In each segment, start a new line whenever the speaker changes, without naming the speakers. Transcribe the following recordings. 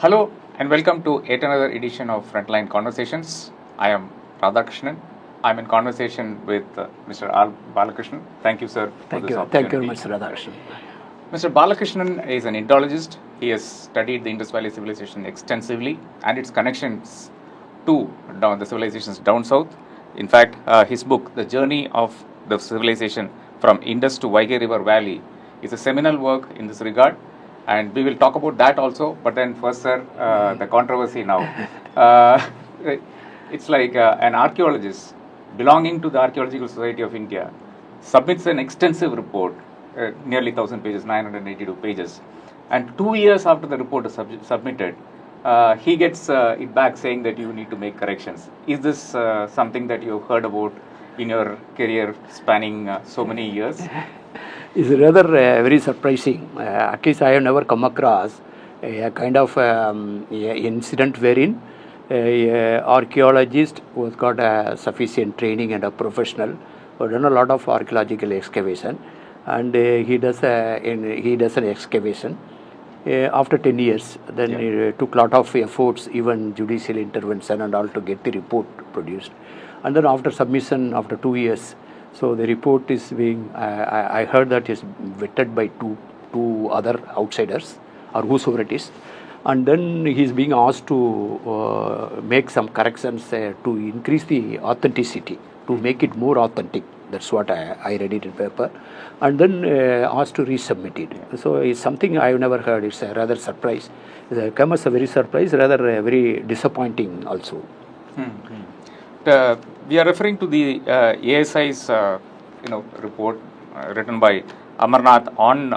Hello and welcome to yet another edition of Frontline Conversations. I am Radhakrishnan. I am in conversation with Mr. Balakrishnan. Thank you, sir, for this opportunity.
Thank you very much, Radhakrishnan.
Mr. Balakrishnan is an Indologist. He has studied the Indus Valley civilization extensively and its connections to the civilizations down south. In fact, his book, The Journey of the Civilization from Indus to Vagai River Valley, is a seminal work in this regard. And we will talk about that also. But then first, sir, the controversy now. It's like an archaeologist belonging to the Archaeological Survey of India submits an extensive report, nearly 1,000 pages, 982 pages. And 2 years after the report is submitted, he gets it back saying that you need to make corrections. Is this something that you've heard about in your career spanning so many years?
It's rather very surprising. At least I have never come across a kind of incident wherein an archaeologist who has got a sufficient training and a professional who has done a lot of archaeological excavation, and he does an excavation. After 10 years, then it took a lot of efforts, even judicial intervention and all, to get the report produced. And then after submission, after 2 years, so the report is being, I heard that is vetted by two other outsiders or whosoever it is, and then he is being asked to make some corrections to increase the authenticity, to make it more authentic. That's what I read it in paper, and then asked to resubmit it. So it's something I have never heard. It's a rather surprise. It came as a very surprise, rather very disappointing also.
We are referring to the ASI's report written by Amarnath on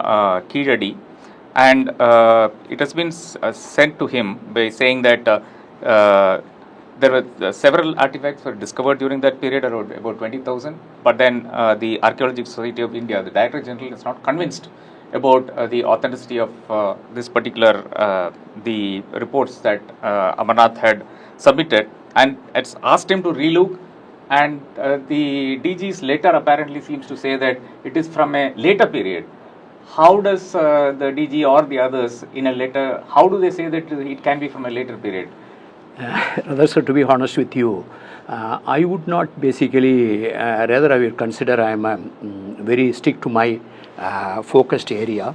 Keezhadi, and it has been sent to him by saying that there were several artifacts were discovered during that period, about 20,000. But then the Archaeological Survey of India, the Director General, is not convinced about the authenticity of this particular the reports that Amarnath had submitted, and it's asked him to relook. And the DG's letter apparently seems to say that it is from a later period. How does the DG or the others in a letter, how do they say that it can be from a later period?
So to be honest with you, I would not basically, rather I will consider I am very strict to my focused area.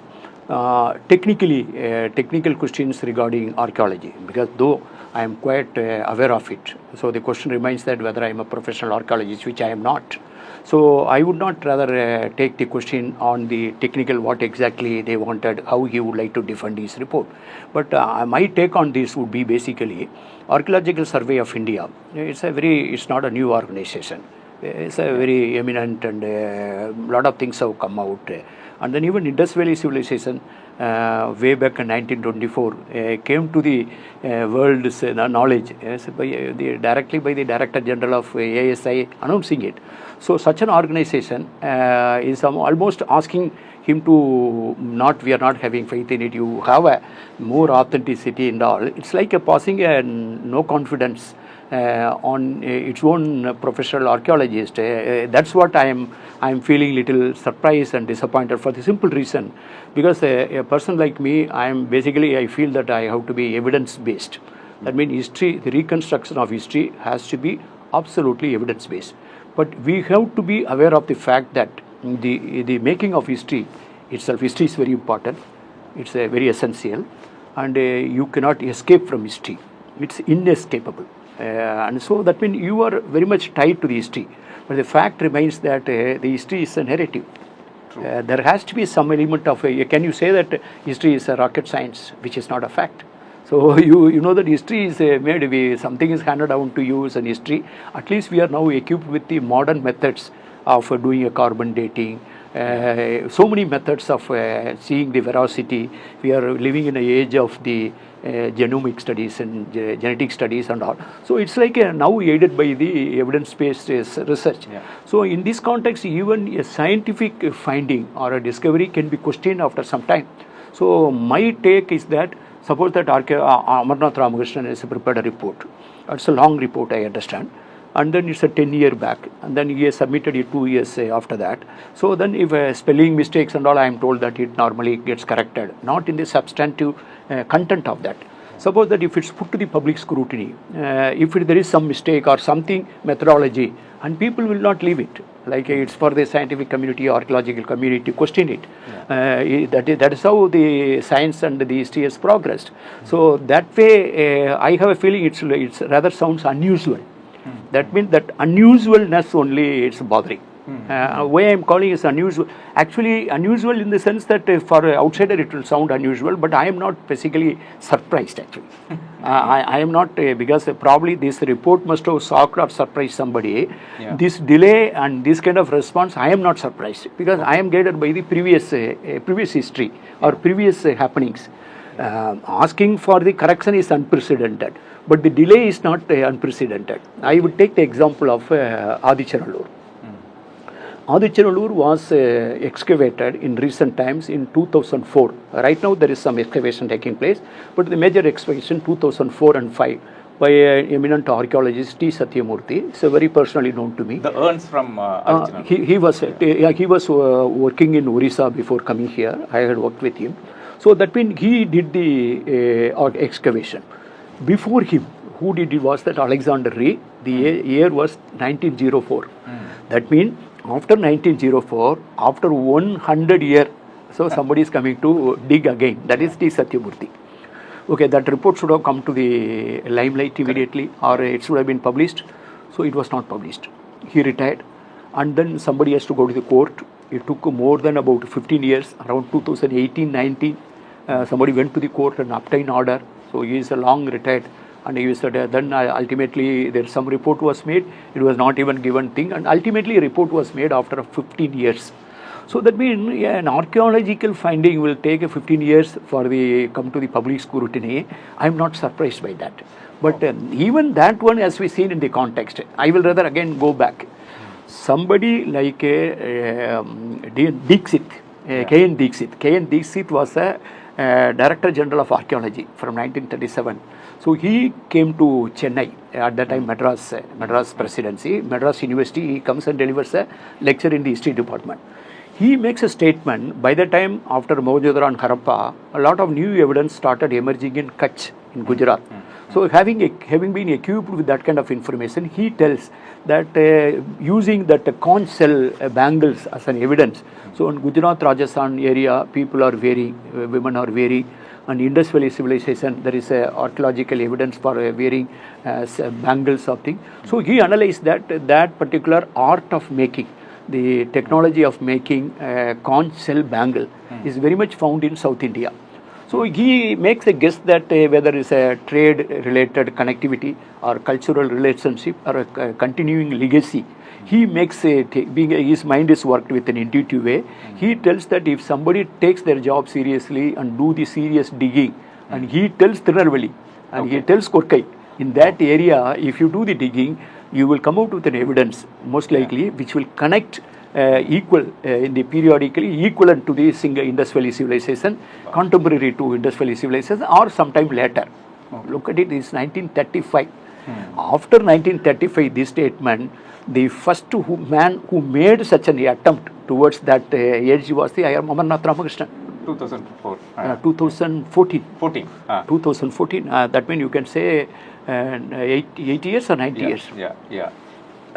Technical questions regarding archaeology, because though I am quite aware of it, so the question remains that whether I am a professional archaeologist, which I am not. So I would not rather take the question on the technical, what exactly they wanted, how he would like to defend his report. But my take on this would be basically Archaeological Survey of India. It's not a new organization. It's a very eminent, and a lot of things have come out. And then even Indus Valley civilization, way back in 1924, came to the world's knowledge directly by the Director General of ASI announcing it. So such an organization is almost asking him to we are not having faith in it, you have a more authenticity and all. It's like passing a no confidence on its own professional archaeologist. That's what I am feeling little surprised and disappointed, for the simple reason, because a person like me, I feel that I have to be evidence based. That means history, the reconstruction of history has to be absolutely evidence based. But we have to be aware of the fact that the making of history itself, history is very important. It's very essential, and you cannot escape from history. It's inescapable. And so that means you are very much tied to the history. But the fact remains that the history is a narrative. There has to be some element of can you say that history is a rocket science, which is not a fact? So you know that history is made, something is handed down to you as an history. At least we are now equipped with the modern methods of doing a carbon dating. So many methods of seeing the veracity. We are living in an age of the genomic studies and genetic studies and all. So it's like now aided by the evidence-based research.
Yeah.
So in this context, even a scientific finding or a discovery can be questioned after some time. So my take is that, suppose that Amarnath Ramakrishna has prepared a report. It's a long report, I understand. And then it's a 10-year back. And then he has submitted it 2 years after that. So then if spelling mistakes and all, I am told that it normally gets corrected. Not in the substantive content of that. Suppose that if it's put to the public scrutiny, if there is some mistake or something methodology, and people will not leave it, like it's for the scientific community, archaeological community to question it. That is how the science and the history has progressed. So that way, I have a feeling it's rather sounds unusual. That means that unusualness only it's bothering. Why I am calling is unusual. Actually, unusual in the sense that for an outsider it will sound unusual, but I am not basically surprised actually. I am not because probably this report must have shocked or surprised somebody. This delay and this kind of response, I am not surprised because I am guided by the previous history or previous happenings. Asking for the correction is unprecedented, but the delay is not unprecedented. I would take the example of Adicharallur. Adicharallur was excavated in recent times in 2004. Right now there is some excavation taking place, but the major excavation 2004 and 5 by eminent archaeologist T. Satyamurthy. It's very personally known to me.
The urns from Adicharallur.
He was working in Orissa before coming here. I had worked with him. So that means he did the excavation. Before him, who did it was that Alexander Ray. The year was 1904. That means after 1904, after 100 years, so somebody is coming to dig again. That is T. Satyamurthy. Okay, that report should have come to the limelight immediately, or it should have been published. So it was not published. He retired, and then somebody has to go to the court. It took more than about 15 years, around 2018-19. Somebody went to the court and obtained order. So he is a long retired. And he said, then ultimately there some report was made. It was not even given thing, and ultimately a report was made after 15 years. So that means an archaeological finding will take 15 years for the come to the public scrutiny. I am not surprised by that. But even that one, as we seen in the context, I will rather again go back. Somebody like Dixit, K.N. Dixit. K.N. Dixit was a Director General of Archaeology from 1937. So he came to Chennai, at that time Madras Presidency, Madras University. He comes and delivers a lecture in the history department. He makes a statement. By the time after Mohenjo-daro and Harappa, a lot of new evidence started emerging in Kutch in Gujarat. So having been equipped with that kind of information, he tells that using that conch shell bangles as an evidence. So in Gujarat, Rajasthan area, people are wearing, women are wearing, and Indus Valley civilization, there is archaeological evidence for wearing bangles of things. So he analyzed that particular art of making, the technology of making conch shell bangle is very much found in South India. So he makes a guess that whether it's a trade-related connectivity or cultural relationship or a continuing legacy, he makes his mind is worked with an intuitive way. He tells that if somebody takes their job seriously and do the serious digging, and he tells Tirunelveli and he tells Korkai, in that area, if you do the digging, you will come out with an evidence, most likely, which will connect equal in the periodically equivalent to the single Indus Valley civilization, contemporary to Indus Valley civilization, or sometime later. Look at it, it's 1935. After 1935, this statement, the first man who made such an attempt towards that edge was the Amarnath Ramakrishna.
2004.
2014. 2014. That means you can say 8 years or 90 years.
Yeah.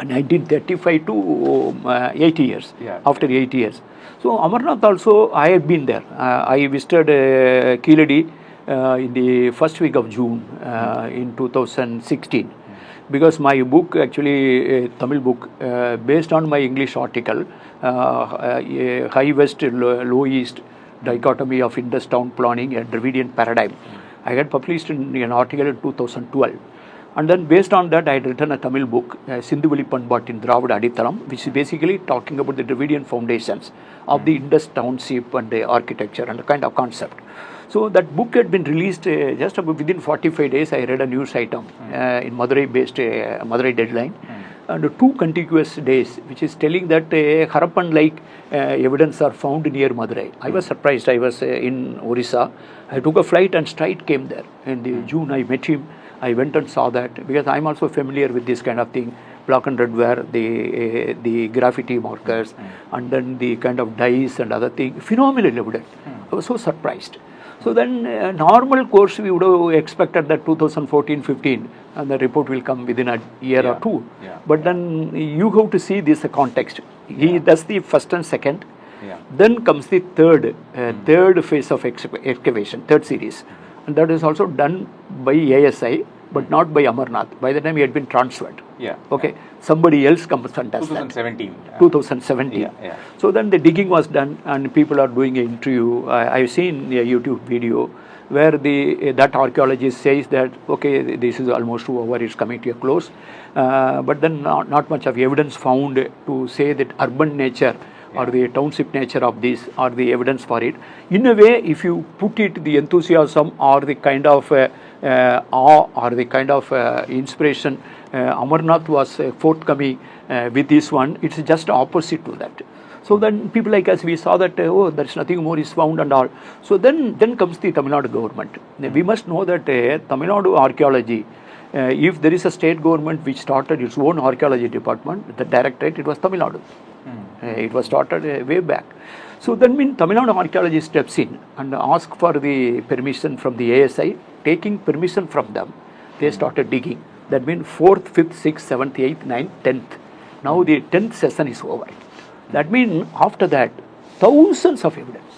1935 to 80 years. After 8 years. So Amarnath also, I had been there. I visited Keezhadi in the first week of June in 2016. Because my book, actually Tamil book, based on my English article, High West, Low East, Dichotomy of Indus Town Planning, a Dravidian Paradigm. I had published in an article in 2012. And then based on that, I had written a Tamil book, Sindhuveli Panbat in Dravida Aditharam, which is basically talking about the Dravidian foundations of the Indus township and the architecture and the kind of concept. So that book had been released just about within 45 days. I read a news item in Madurai-based Madurai Deadline, and 2 contiguous days, which is telling that Harappan-like evidence are found near Madurai. I was surprised. I was in Orissa. I took a flight and straight came there. In June, I met him. I went and saw that because I'm also familiar with this kind of thing. Black and red ware, the graffiti markers, and then the kind of dyes and other things. Phenomenal evidence. I was so surprised. So then normal course we would have expected that 2014-15 and the report will come within a year or two. But then you have to see this context. He does the first and second. Then comes the third phase of excavation, third series. And that is also done by ASI, but not by Amarnath. By the time he had been transferred. Okay. Somebody else comes and does
2017.
2017. So then the digging was done and people are doing an interview. I've seen a YouTube video where that archaeologist says that, okay, this is almost over, it's coming to a close. But then not much of evidence found to say that urban nature or the township nature of this or the evidence for it. In a way, if you put it, the enthusiasm or the kind of awe or the kind of inspiration Amarnath was forthcoming with this one, it's just opposite to that. So then people like us, we saw that, there's nothing more is found and all. So then comes the Tamil Nadu government. We must know that Tamil Nadu archaeology, if there is a state government which started its own archaeology department, the directorate, it was Tamil Nadu. It was started way back. So then when Tamil Nadu archaeology steps in and ask for the permission from the ASI, taking permission from them, they started digging. That means 4th, 5th, 6th, 7th, 8th, 9th, 10th. Now the 10th session is over. That means after that, thousands of evidence.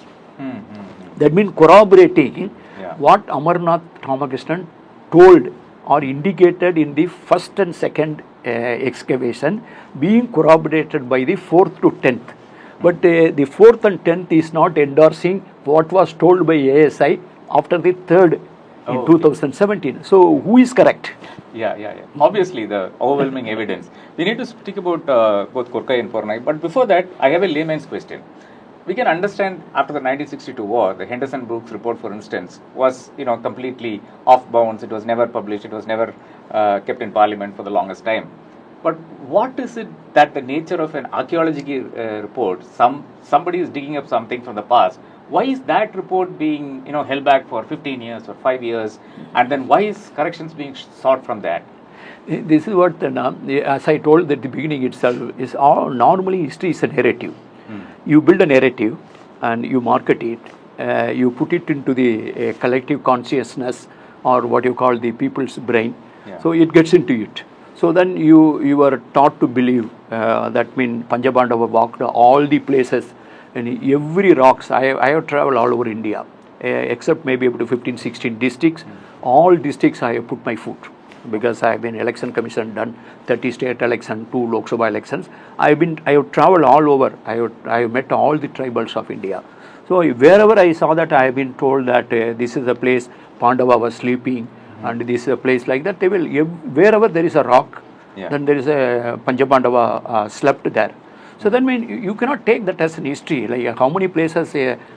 That means corroborating what Amarnath Ramakrishnan told or indicated in the first and second excavation, being corroborated by the 4th to 10th. But the 4th and 10th is not endorsing what was told by ASI after the 3rd in 2017. So who is correct?
Obviously, the overwhelming evidence. We need to speak about both Korkai and Pornai. But before that, I have a layman's question. We can understand after the 1962 war, the Henderson-Brooks report, for instance, was completely off bounds. It was never published. It was never kept in Parliament for the longest time. But what is it that the nature of an archaeological report? Somebody is digging up something from the past. Why is that report being held back for 15 years or 5 years, and then why is corrections being sought from that?
This is what, as I told at the beginning itself, is normally history is a narrative. You build a narrative and you market it, you put it into the collective consciousness or what you call the people's brain, so it gets into it. So then you are taught to believe, that means Panjabandava walked all the places and every rocks. I have traveled all over India, except maybe up to 15-16 districts. All districts I have put my foot, because I have been election commission, done 30 state elections, 2 Lok Sabha elections. I have traveled all over. I have met all the tribals of India. So wherever I saw that, I have been told that this is a place Pandava was sleeping, and this is a place like that. They will, wherever there is a rock, then there is a Panjapandava slept there. So then you cannot take that as an history, like how many places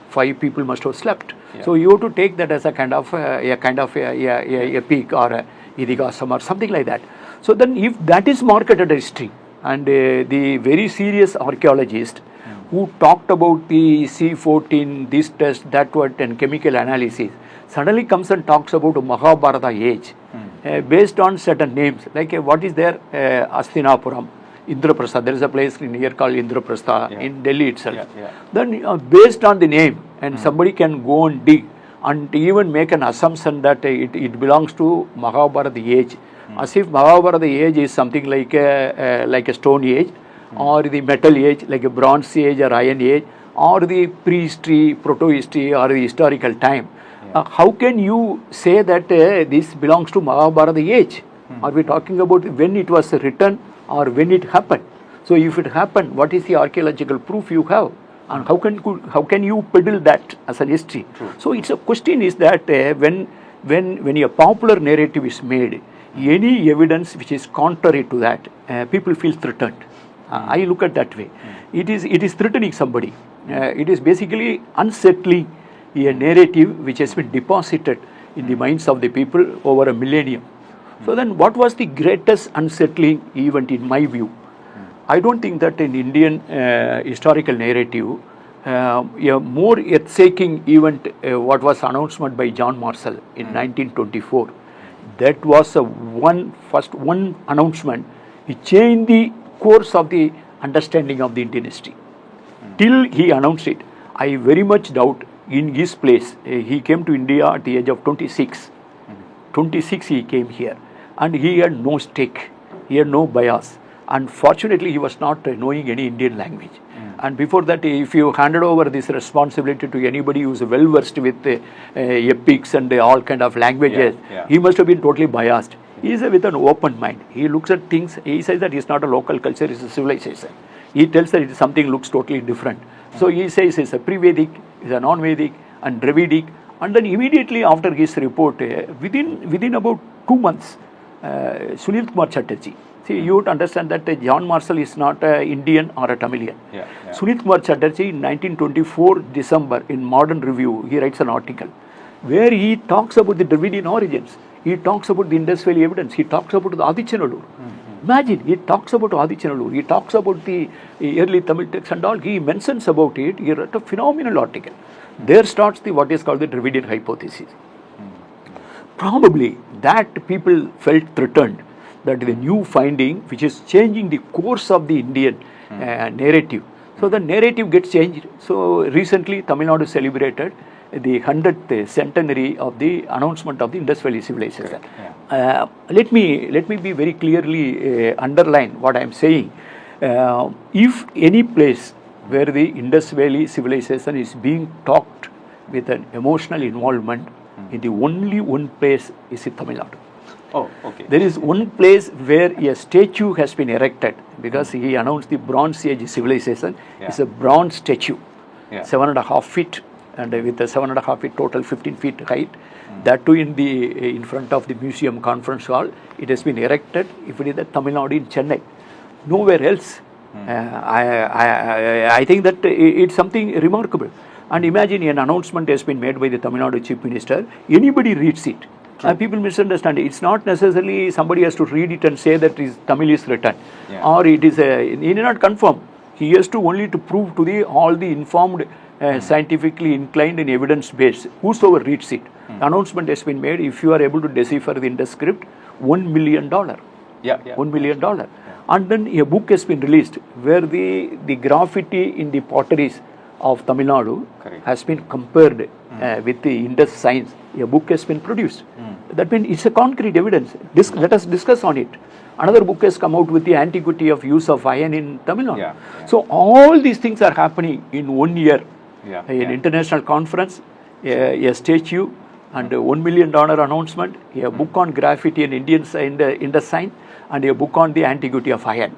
5 people must have slept. So you have to take that as a kind of a peak or a Idigasam or something like that. So then if that is marketed as history, and the very serious archaeologist who talked about the C14, this test, that what, and chemical analysis, suddenly comes and talks about Mahabharata age based on certain names, like what is there, Astinapuram, Indraprastha, there is a place here called Indraprastha in Delhi itself. Then based on the name, and somebody can go and dig and even make an assumption that it belongs to Mahabharata age, as if Mahabharata age is something like a stone age, or the metal age like a bronze age or iron age, or the prehistory, proto-history, or the historical time. How can you say that this belongs to Mahabharata age? Are we talking about when it was written or when it happened? So if it happened, what is the archaeological proof you have? And how can you peddle that as a history? So it's a question is that when a popular narrative is made, any evidence which is contrary to that, people feel threatened. I look at that way. It is threatening somebody. It is basically unsettling a narrative which has been deposited in the minds of the people over a millennium. So then what was the greatest unsettling event in my view? I don't think that in Indian historical narrative, a more earth-shaking event, what was announcement by John Marshall in 1924, that was first one announcement. It changed the course of the understanding of the Indian history. Till he announced it, I very much doubt in his place. He came to India at the age of 26. 26 he came here, and he had no stake, he had no bias. Unfortunately, he was not knowing any Indian language. And before that, if you handed over this responsibility to anybody who is well versed with epics and all kind of languages, he must have been totally biased. He is with an open mind. He looks at things, he says that it's not a local culture, it's a civilization. He tells that something looks totally different. So he says it's a pre-Vedic, it's a non-Vedic and Dravidic. And then immediately after his report, within about 2 months, Sunil Kumar Chatterjee, see, you would understand that John Marshall is not an Indian or a Tamilian. Sunil Kumar Chatterjee in 1924 December in Modern Review, he writes an article where he talks about the Dravidian origins. He talks about the Indus Valley evidence. He talks about the Adichanallur. Imagine, he talks about Adichanallur. He talks about the early Tamil texts and all. He mentions about it. He wrote a phenomenal article. There starts what is called the Dravidian hypothesis. Probably that people felt threatened that the new finding, which is changing the course of the Indian narrative. So the narrative gets changed. So recently, Tamil Nadu celebrated the 100th centenary of the announcement of the Indus Valley civilization. Let me be very clearly underline what I am saying. If any place where the Indus Valley civilization is being talked with an emotional involvement, in the only one place is in Tamil Nadu.
Oh, okay.
There is one place where a statue has been erected because he announced the Bronze Age civilization. It's a bronze statue, 7.5 feet, and with a 7.5 feet total 15 feet height. That too in front of the museum conference hall. It has been erected. If it is at Tamil Nadu in Chennai, nowhere else. I think that it's something remarkable. And imagine an announcement has been made by the Tamil Nadu Chief Minister. Anybody reads it. People misunderstand it. It's not necessarily somebody has to read it and say that Tamil is written. Or it is he did not confirm. He has to only to prove to all the informed, scientifically inclined and evidence based, whosoever reads it. The announcement has been made. If you are able to decipher the Indus script, $1 million. $1 million. And then a book has been released where the graffiti in the potteries of Tamil Nadu has been compared with the Indus signs. A book has been produced. That means it's a concrete evidence. Let us discuss on it. Another book has come out with the antiquity of use of iron in Tamil Nadu. So all these things are happening in 1 year. An international conference, a statue, and a $1 million announcement, a book on graffiti and Indus sign, and a book on the antiquity of iron.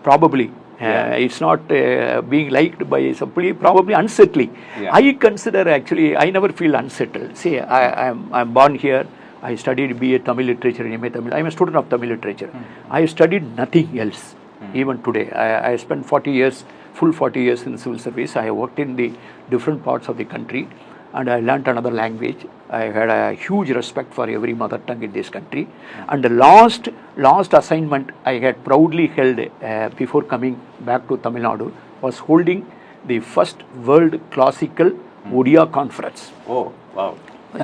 Probably. It's not being liked by somebody, probably unsettling. I consider actually, I never feel unsettled. See, I'm born here. I studied BA Tamil literature and MA Tamil. I'm a student of Tamil literature. I studied nothing else, even today. I spent 40 years, full 40 years in the civil service. I worked in the different parts of the country, and I learnt another language. I had a huge respect for every mother tongue in this country. And the last assignment I had proudly held before coming back to Tamil Nadu was holding the first World Classical Odia Conference.
Oh, wow.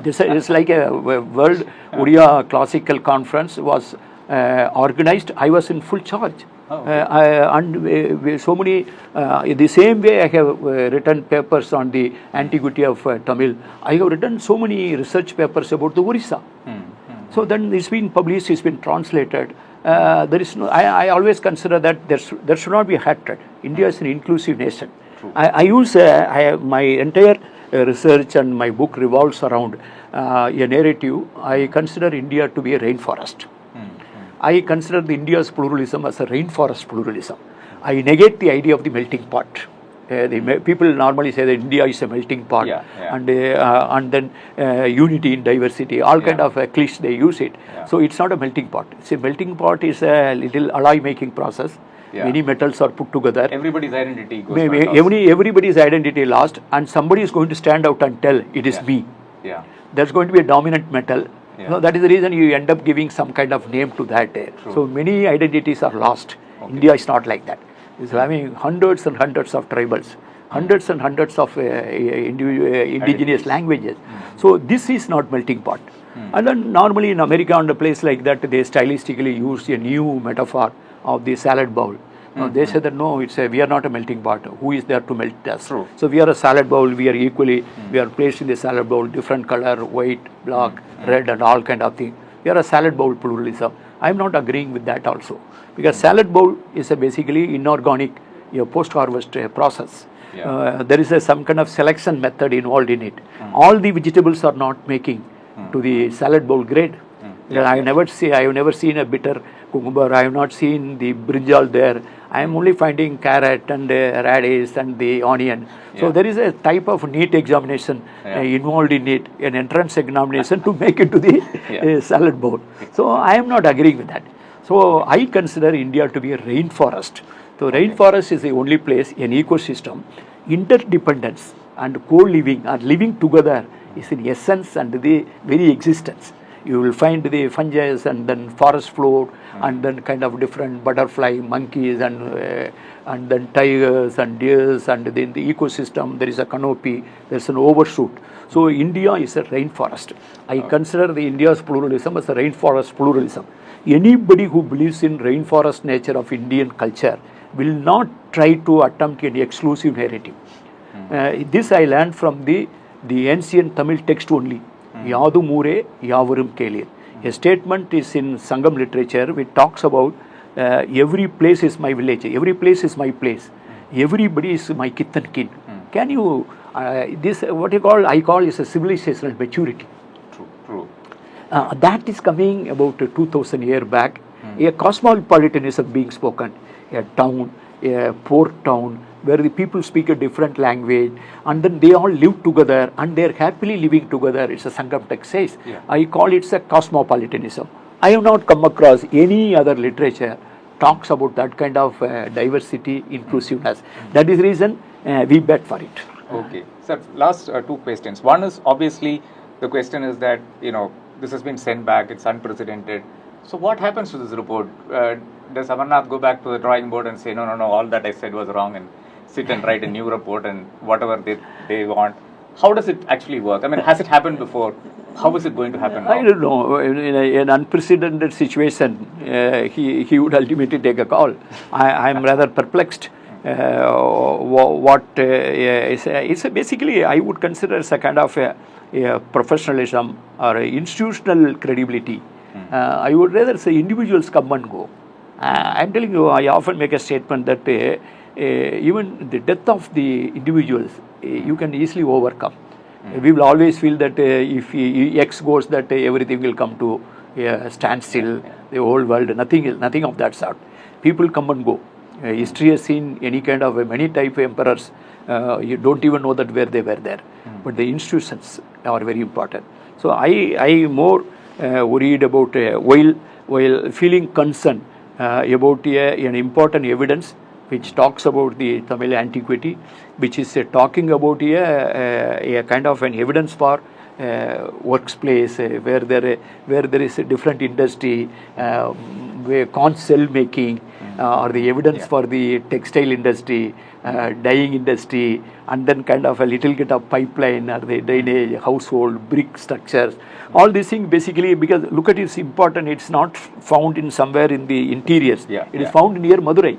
This is like a World Odia Classical Conference was organized. I was in full charge. And so many, the same way I have written papers on the antiquity of Tamil, I have written so many research papers about the Orissa. So then it's been published, it's been translated. There is no, I always consider that there should not be a hatred. India is an inclusive nation. I use my entire research and my book revolves around a narrative. I consider India to be a rainforest. I consider the India's pluralism as a rainforest pluralism. I negate the idea of the melting pot. People normally say that India is a melting pot, and then unity in diversity, all kind of cliches they use it. So it's not a melting pot. See, melting pot is a little alloy making process. Many metals are put together.
Everybody's identity goes
everybody's identity lost, and somebody is going to stand out and tell it is me. There's going to be a dominant metal. So that is the reason you end up giving some kind of name to that. So many identities are lost. India is not like that. It's having hundreds and hundreds of tribals, hundreds and hundreds of indigenous languages. So this is not melting pot. And then normally in America, on a place like that, they stylistically use a new metaphor of the salad bowl. They say that no, we are not a melting pot. Who is there to melt us?
True.
So we are a salad bowl. We are equally, we are placed in the salad bowl, different color, white, black, red, and all kind of thing. We are a salad bowl pluralism. I am not agreeing with that also, because salad bowl is a basically inorganic post-harvest process.
Yeah.
There is some kind of selection method involved in it. All the vegetables are not making to the salad bowl grade. I have never seen a bitter cucumber. I have not seen the brinjal there. I am only finding carrot and radish and the onion. So there is a type of neat examination involved in it, an entrance examination to make it to the salad bowl. So I am not agreeing with that. So I consider India to be a rainforest. So rainforest is the only place, an ecosystem, interdependence and co-living and living together is in essence and the very existence. You will find the fungi and then forest floor and then kind of different butterfly, monkeys and then tigers and deers, and then the ecosystem, there is a canopy, there is an overshoot. So India is a rainforest. I consider the India's pluralism as a rainforest pluralism. Anybody who believes in rainforest nature of Indian culture will not try to attempt any exclusive narrative. This I learned from the ancient Tamil text only. Yadu Mure, Yavarum Kelir. A statement is in Sangam literature which talks about every place is my village, every place is my place, everybody is my kith and kin. Can you, this what I call is a civilizational maturity.
True.
That is coming about 2000 years back. A cosmopolitanism being spoken, a town, a port town, where the people speak a different language and then they all live together and they are happily living together. It's a Sangam text says. I call it a cosmopolitanism. I have not come across any other literature talks about that kind of diversity, inclusiveness. That is the reason we bet for it.
Okay. Sir, last two questions. One is obviously the question is that, this has been sent back, it's unprecedented. So what happens to this report? Does Amarnath go back to the drawing board and say, no, all that I said was wrong and sit and write a new report and whatever they want? How does it actually work? I mean, has it happened before? How is it going to happen now?
I don't know. In an unprecedented situation, he would ultimately take a call. I am rather perplexed. It's basically, I would consider as a kind of a professionalism or a institutional credibility. I would rather say individuals come and go. I'm telling you, I often make a statement that even the death of the individuals, you can easily overcome. We will always feel that if X goes, that everything will come to a standstill, the whole world, nothing of that sort. People come and go. History has seen any kind of many type of emperors. You don't even know that where they were there. But the institutions are very important. So I more worried about while feeling concerned about an important evidence which talks about the Tamil antiquity, which is talking about a kind of an evidence for workplace where there is a different industry, where conch shell making, or the evidence for the textile industry, dyeing industry, and then kind of a little bit of pipeline or the drainage, household, brick structures. All these things basically, because look at it's important, it's not found in somewhere in the interiors. It is found near Madurai.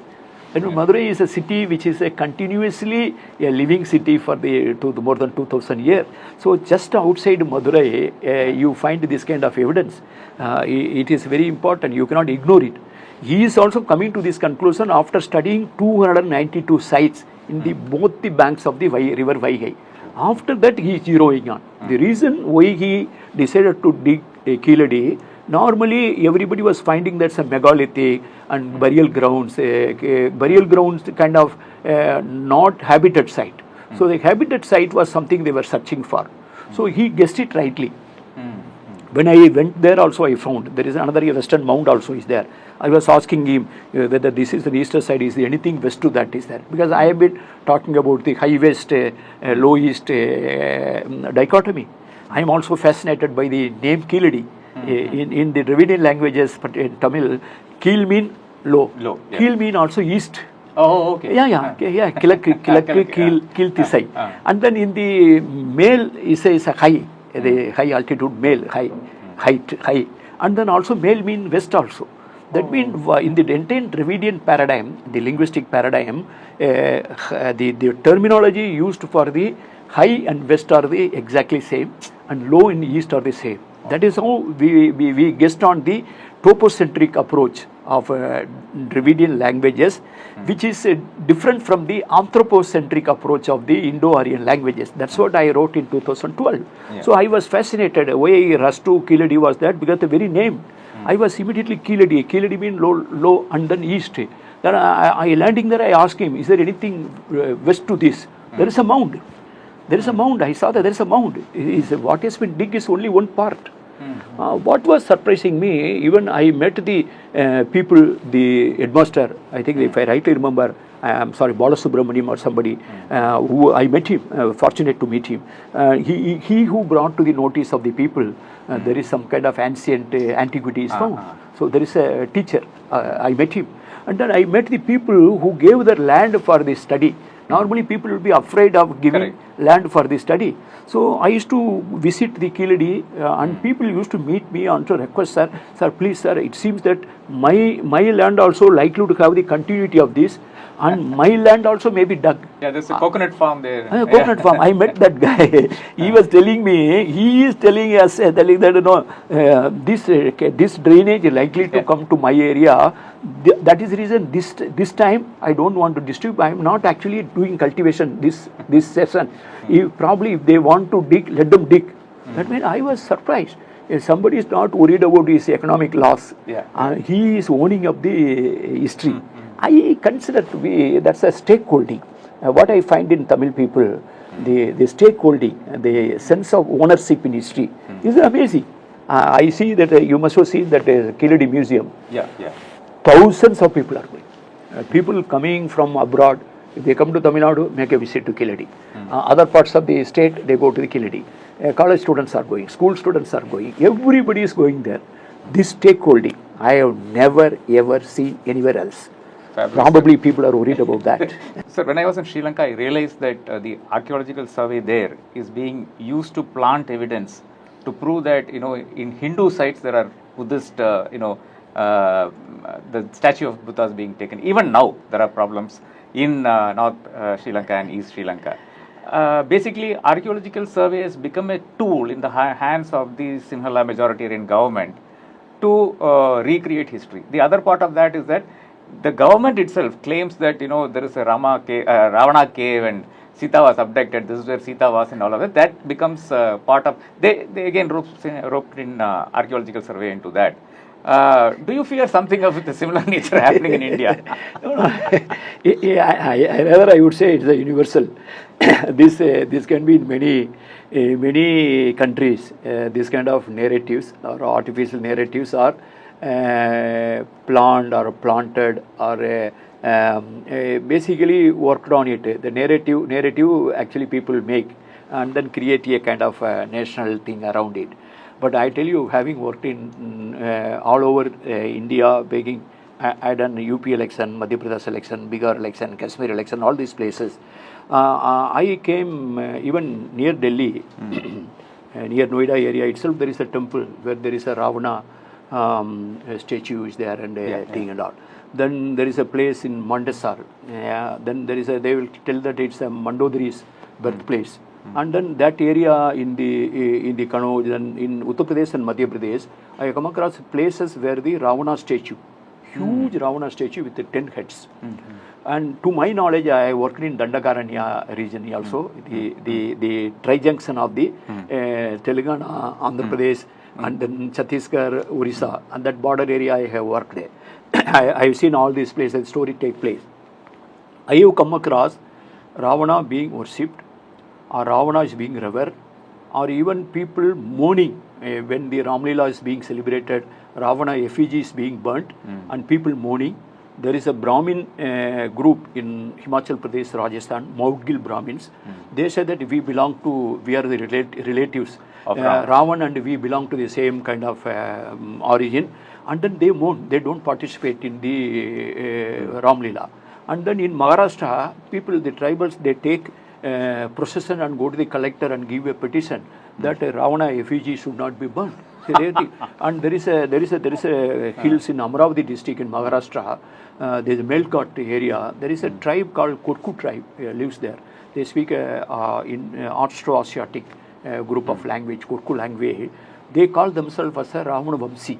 And Madurai is a city which is a continuously a living city for more than 2000 years. So just outside Madurai, you find this kind of evidence. It is very important. You cannot ignore it. He is also coming to this conclusion after studying 292 sites in both the banks of the river Vagai. After that, he is zeroing on. The reason why he decided to dig Keezhadi, normally everybody was finding that's a megalithic and burial grounds kind of not habitat site. So the habitat site was something they were searching for. So he guessed it rightly. When I went there also I found there is another western mound also is there. I was asking him whether this is the eastern side, is there anything west to that is there? Because I have been talking about the high west, low east dichotomy. I am also fascinated by the name Keezhadi. In the Dravidian languages, but in Tamil, Keel mean low. Keel mean also east.
Oh, okay.
Kilakku, Keel Tisai. And then in the male is a high, the high altitude male, high. And then also male mean west also. That means in the entire Dravidian paradigm, the linguistic paradigm, the terminology used for the high and west are the exactly same, and low and east are the same. That is how we guessed on the topocentric approach of Dravidian languages, which is different from the anthropocentric approach of the Indo-Aryan languages. That's what I wrote in 2012.
Yeah.
So I was fascinated. Why Rastu Keezhadi was that? Because the very name. I was immediately Keezhadi. Keezhadi means low and then east. Then I landing there, I asked him, is there anything west to this? There is a mound. There is a mound. I saw that there is a mound. What has been dig is only one part. What was surprising me, even I met the people, the headmaster, I think if I rightly remember, I'm sorry, Balasubramaniam or somebody, who I met him, fortunate to meet him. He who brought to the notice of the people, there is some kind of ancient antiquities found. So there is a teacher, I met him. And then I met the people who gave their land for the study. Normally people will be afraid of giving land for the study. So I used to visit the Keezhadi and people used to meet me and to request, sir, please sir, it seems that my land also likely to have the continuity of this, and my land also may be dug.
Yeah, there's a coconut farm there.
Coconut farm. I met that guy. He was telling me, he is telling us that this drainage is likely to come to my area. That is the reason this time I don't want to disturb. I am not actually doing cultivation this session. If they want to dig, let them dig. That means I was surprised. If somebody is not worried about his economic loss, he is owning up the history. I consider to be that's a stakeholding. What I find in Tamil people, the stakeholding, the sense of ownership in history is amazing. I see that you must have seen that Keezhadi Museum.
Yeah.
Thousands of people are going. People coming from abroad, if they come to Tamil Nadu, make a visit to Keezhadi. Other parts of the state, they go to the Keezhadi. College students are going, school students are going, everybody is going there. This stakeholding, I have never ever seen anywhere else.
Fabulous.
Probably people are worried about that.
Sir, when I was in Sri Lanka, I realized that the archaeological survey there is being used to plant evidence to prove that, in Hindu sites there are Buddhist, the statue of Buddha is being taken. Even now, there are problems in North Sri Lanka and East Sri Lanka. Basically, archaeological survey has become a tool in the hands of the Sinhala majoritarian government to recreate history. The other part of that is that the government itself claims that there is a Ravana cave and Sita was abducted. This is where Sita was and all of that. That becomes part of they again roped in archaeological survey into that. Do you fear something of the similar nature happening in India?
I would say it's a universal. This can be in many countries. This kind of narratives or artificial narratives are planned or planted or basically worked on it. The narrative actually people make and then create a kind of national thing around it. But I tell you, having worked in all over India, I done UP election, Madhya Pradesh election, Bihar election, Kashmir election, all these places. I came even near Delhi, near Noida area itself. There is a temple where there is a Ravana statue is there and thing and all. Then there is a place in Mandasar. Then there is they will tell that it's a Mandodari's birthplace. And then that area in the Kannauj, then in Uttar Pradesh and Madhya Pradesh, I come across places where the Ravana statue, huge Ravana statue with the 10 heads. And to my knowledge, I worked in Dandakaranya region also, the tri-junction of the Telangana, Andhra Pradesh, and then Chhattisgarh, Orissa, and that border area I have worked there. I have seen all these places, the story take place. I have come across Ravana being worshipped, or Ravana is being revered, or even people mourning when the Ramlila is being celebrated, Ravana effigy is being burnt, and people mourning. There is a Brahmin group in Himachal Pradesh, Rajasthan, Maudgil Brahmins. They say that we are the relatives of Ravan, and we belong to the same kind of origin. And then they mourn, they don't participate in the Ramlila. And then in Maharashtra, people, the tribals, they take procession and go to the collector and give a petition that Ravana effigy should not be burned. See, and there is a hills in Amravati district in Maharashtra. There is a Melkot area. There is a tribe called Kurku tribe lives there. They speak in Austro-Asiatic group of language, Kurku language. They call themselves as a Ravana Vamsi.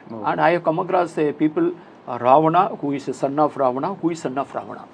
And I have come across people, Ravana, who is a son of Ravana, who is son of Ravana.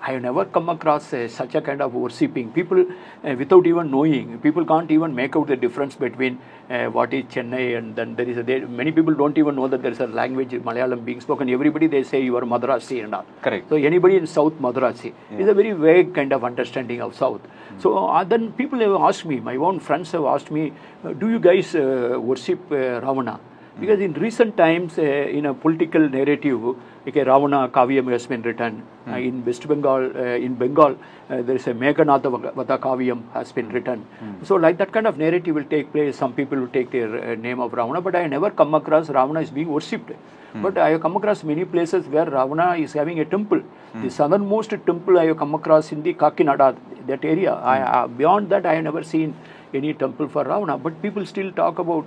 I have never come across such a kind of worshipping. People, without even knowing, people can't even make out the difference between what is Chennai and then there is many people don't even know that there is a language, Malayalam being spoken. Everybody, they say you are Madrasi and all.
Correct.
So anybody in South Madrasi is a very vague kind of understanding of South. So then people have asked me, my own friends have asked me, do you guys worship Ravana? Because in recent times, in a political narrative, like a Ravana Kavyam has been written. In West Bengal, there is a Meghanatha Vada Kavyam has been written. So like that kind of narrative will take place. Some people will take their name of Ravana, but I never come across Ravana is being worshipped. But I have come across many places where Ravana is having a temple. The southernmost temple I have come across in the Kakinada, that area. Beyond that, I have never seen any temple for Ravana, but people still talk about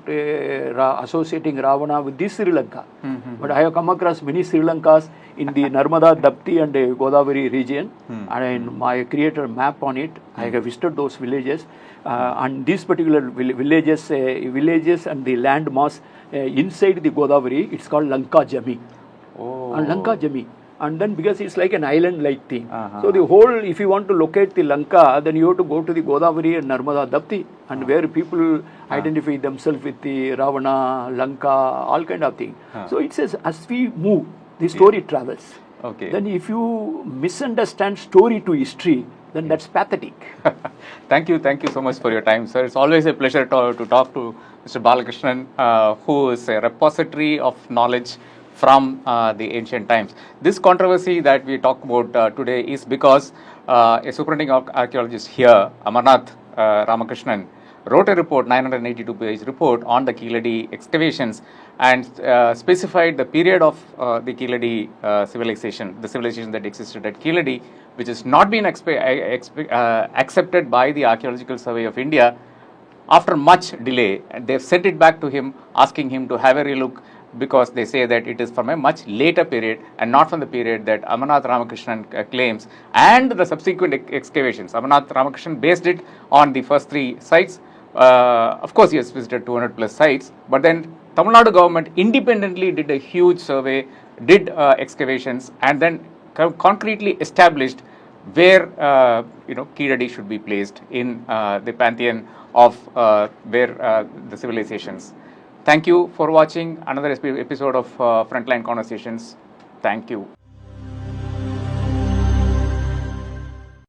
associating Ravana with this Sri Lanka. But I have come across many Sri Lankas in the Narmada, Dapti and Godavari region, and I created a map on it. I have visited those villages, and these particular villages and the land mass inside the Godavari, it's called Lanka Jami. And Lanka Jami. And then because it's like an island-like thing. So the whole, if you want to locate the Lanka, then you have to go to the Godavari and Narmada Dapti, and where people identify themselves with the Ravana, Lanka, all kind of thing. So it says, as we move, the story travels.
Okay.
Then if you misunderstand story to history, then that's pathetic.
Thank you so much for your time, sir. It's always a pleasure to talk to Mr. Balakrishnan, who is a repository of knowledge from the ancient times. This controversy that we talk about today is because a superintending archaeologist here, Amarnath Ramakrishnan, wrote a report, 982-page report on the Keezhadi excavations, and specified the period of the Keezhadi civilization, the civilization that existed at Keezhadi, which has not been accepted by the Archaeological Survey of India. After much delay, they've sent it back to him, asking him to have a relook, because they say that it is from a much later period and not from the period that Amarnath Ramakrishnan claims, and the subsequent excavations. Amarnath Ramakrishnan based it on the first 3 sites. Of course, he has visited 200 plus sites, but then Tamil Nadu government independently did a huge survey, did excavations, and then concretely established where Keezhadi should be placed in the pantheon of where the civilizations. Thank you for watching another episode of Frontline Conversations. Thank you.